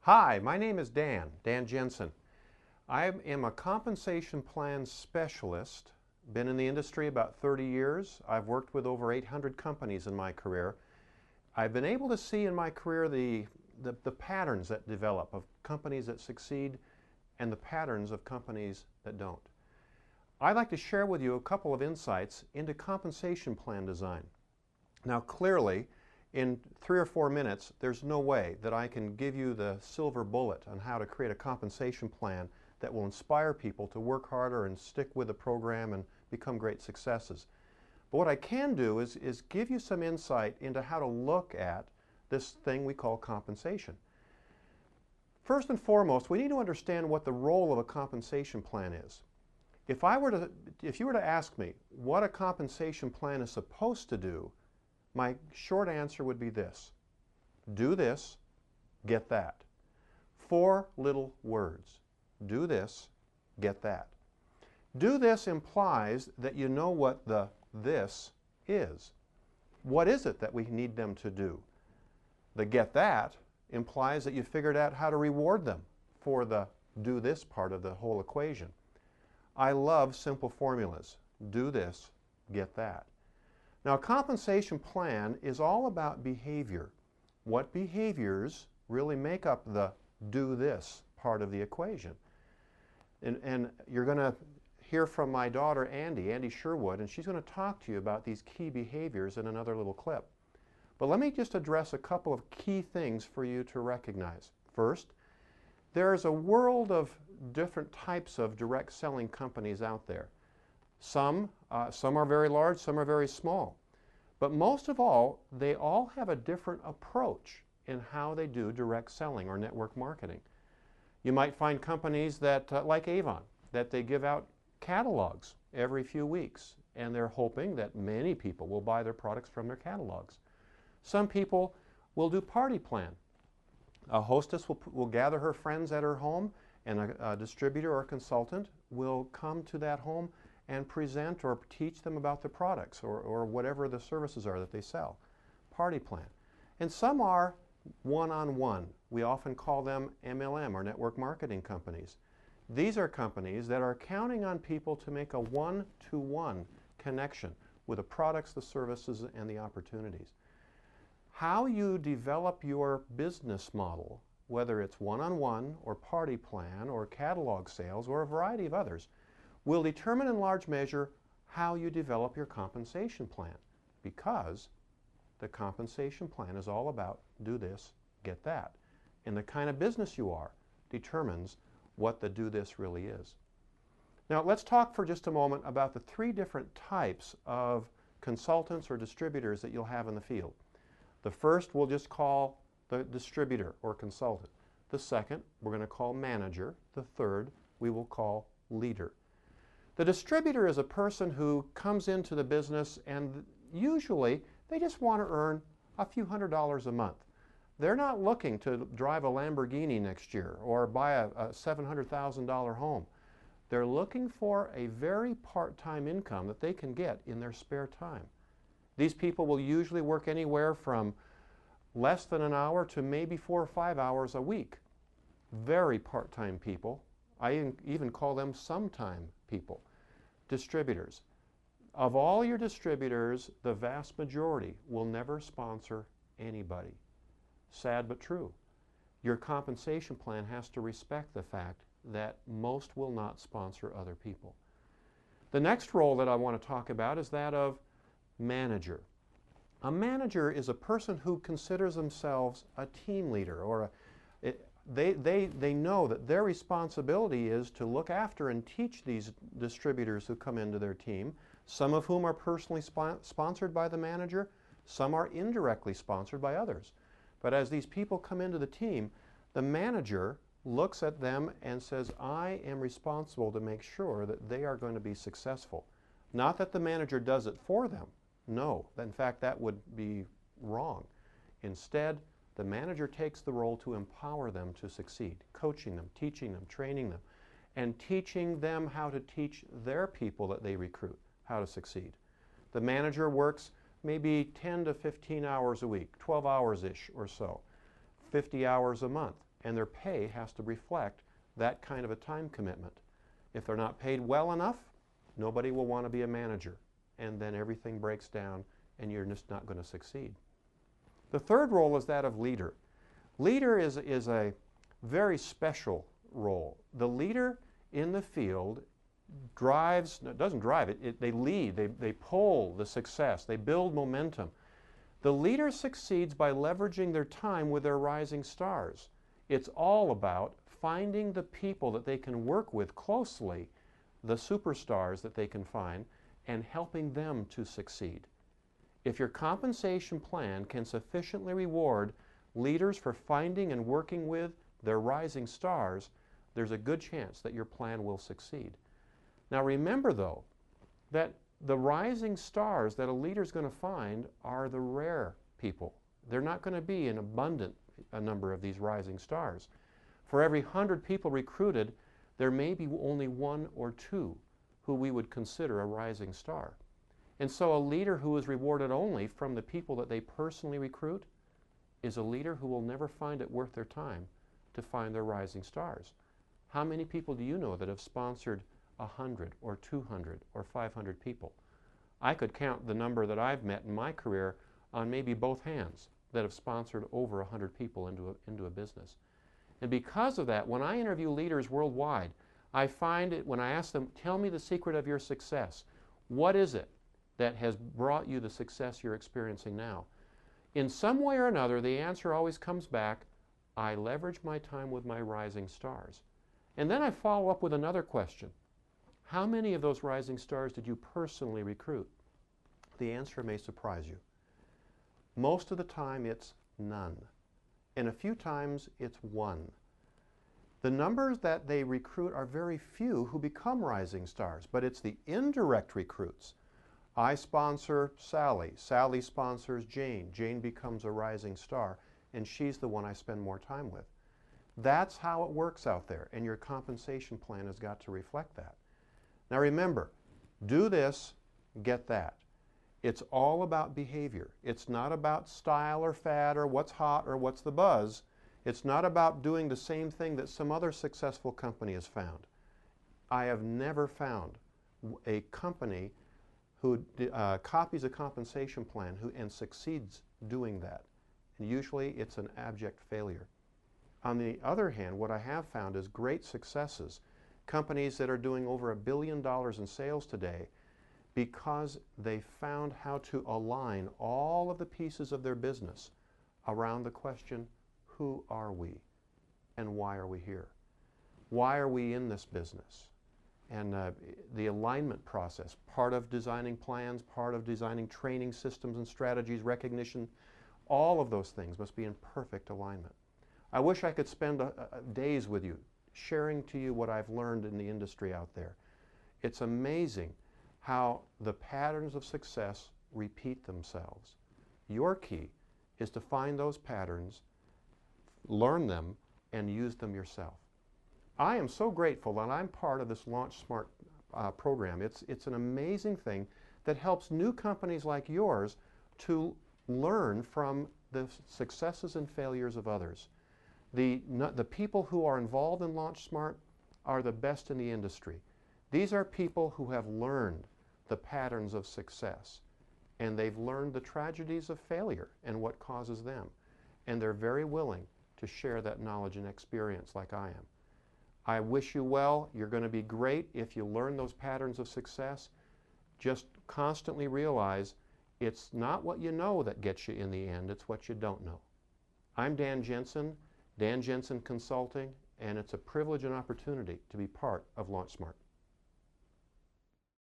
Hi, my name is Dan Jensen. I am a compensation plan specialist, been in the industry about 30 years. I've worked with over 800 companies in my career. I've been able to see in my career the patterns that develop of companies that succeed and the patterns of companies that don't. I'd like to share with you a couple of insights into compensation plan design. Now clearly, in 3 or 4 minutes, there's no way that I can give you the silver bullet on how to create a compensation plan that will inspire people to work harder and stick with the program and become great successes. But what I can do is give you some insight into how to look at this thing we call compensation. First and foremost, we need to understand what the role of a compensation plan is. If you were to ask me what a compensation plan is supposed to do, my short answer would be this: do this, get that. 4 little words. Do this, get that. Do this implies that you know what the this is. What is it that we need them to do? The get that implies that you figured out how to reward them for the do this part of the whole equation. I love simple formulas. Do this, get that. Now, a compensation plan is all about behavior. What behaviors really make up the do this part of the equation? And you're going to hear from my daughter, Andy Sherwood, and she's going to talk to you about these key behaviors in another little clip. But let me just address a couple of key things for you to recognize. First, there is a world of different types of direct selling companies out there. Some are very large, some are very small. But most of all, they all have a different approach in how they do direct selling or network marketing. You might find companies that, like Avon, that they give out catalogs every few weeks, and they're hoping that many people will buy their products from their catalogs. Some people will do party plan. A hostess will gather her friends at her home, and a distributor or consultant will come to that home and present or teach them about the products or whatever the services are that they sell. Party plan. And some are one-on-one. We often call them MLM or network marketing companies. These are companies that are counting on people to make a one-to-one connection with the products, the services, and the opportunities. How you develop your business model, whether it's one-on-one or party plan or catalog sales or a variety of others, will determine in large measure how you develop your compensation plan, because the compensation plan is all about do this, get that. And the kind of business you are determines what the do this really is. Now let's talk for just a moment about the 3 different types of consultants or distributors that you'll have in the field. The first we'll just call the distributor or consultant. The second we're going to call manager. The third we will call leader. The distributor is a person who comes into the business and usually they just want to earn a few $100s a month. They're not looking to drive a Lamborghini next year or buy a $700,000 home. They're looking for a very part-time income that they can get in their spare time. These people will usually work anywhere from less than an hour to maybe 4 or 5 hours a week. Very part-time people. I even call them sometime people. Distributors. Of all your distributors, the vast majority will never sponsor anybody. Sad but true. Your compensation plan has to respect the fact that most will not sponsor other people. The next role that I want to talk about is that of manager. A manager is a person who considers themselves a team leader, or they know that their responsibility is to look after and teach these distributors who come into their team, some of whom are personally sponsored by the manager, some are indirectly sponsored by others. But as these people come into the team, the manager looks at them and says, I am responsible to make sure that they are going to be successful. Not that the manager does it for them. No, in fact, that would be wrong. Instead, the manager takes the role to empower them to succeed, coaching them, teaching them, training them, and teaching them how to teach their people that they recruit how to succeed. The manager works maybe 10 to 15 hours a week, 12 hours-ish or so, 50 hours a month. and their pay has to reflect that kind of a time commitment. If they're not paid well enough, nobody will want to be a manager, and then everything breaks down and you're just not going to succeed. The third role is that of leader. Leader is a very special role. The leader in the field doesn't drive it, they lead, they pull the success, they build momentum. The leader succeeds by leveraging their time with their rising stars. It's all about finding the people that they can work with closely, the superstars that they can find, and helping them to succeed. If your compensation plan can sufficiently reward leaders for finding and working with their rising stars, there's a good chance that your plan will succeed. Now remember though, that the rising stars that a leader is going to find are the rare people. They're not going to be an abundant number of these rising stars. For every 100 people recruited, there may be only 1 or 2 who we would consider a rising star. And so a leader who is rewarded only from the people that they personally recruit is a leader who will never find it worth their time to find their rising stars. How many people do you know that have sponsored 100 or 200 or 500 people? I could count the number that I've met in my career on maybe both hands that have sponsored over 100 people into a business. And because of that, when I interview leaders worldwide, I find it when I ask them, tell me the secret of your success. What is it that has brought you the success you're experiencing now? In some way or another, the answer always comes back, I leverage my time with my rising stars. And then I follow up with another question. How many of those rising stars did you personally recruit? The answer may surprise you. Most of the time it's none. And a few times it's 1. The numbers that they recruit are very few who become rising stars, but it's the indirect recruits. I sponsor Sally, Sally sponsors Jane, Jane becomes a rising star, and she's the one I spend more time with. That's how it works out there, and your compensation plan has got to reflect that. Now remember, do this, get that. It's all about behavior. It's not about style or fad or what's hot or what's the buzz. It's not about doing the same thing that some other successful company has found. I have never found a company who copies a compensation plan and succeeds doing that. And usually it's an abject failure. On the other hand, what I have found is great successes. Companies that are doing over $1 billion in sales today because they found how to align all of the pieces of their business around the question, who are we and why are we here? Why are we in this business? And the alignment process, part of designing plans, part of designing training systems and strategies, recognition, all of those things must be in perfect alignment. I wish I could spend days with you sharing to you what I've learned in the industry out there. It's amazing how the patterns of success repeat themselves. Your key is to find those patterns, learn them, and use them yourself. I am so grateful that I'm part of this Launch Smart program. It's an amazing thing that helps new companies like yours to learn from the successes and failures of others. The people who are involved in Launch Smart are the best in the industry. These are people who have learned the patterns of success, and they've learned the tragedies of failure and what causes them. And they're very willing to share that knowledge and experience like I am. I wish you well. You're going to be great if you learn those patterns of success. Just constantly realize it's not what you know that gets you in the end, it's what you don't know. I'm Dan Jensen, Dan Jensen Consulting, and it's a privilege and opportunity to be part of Launch Smart.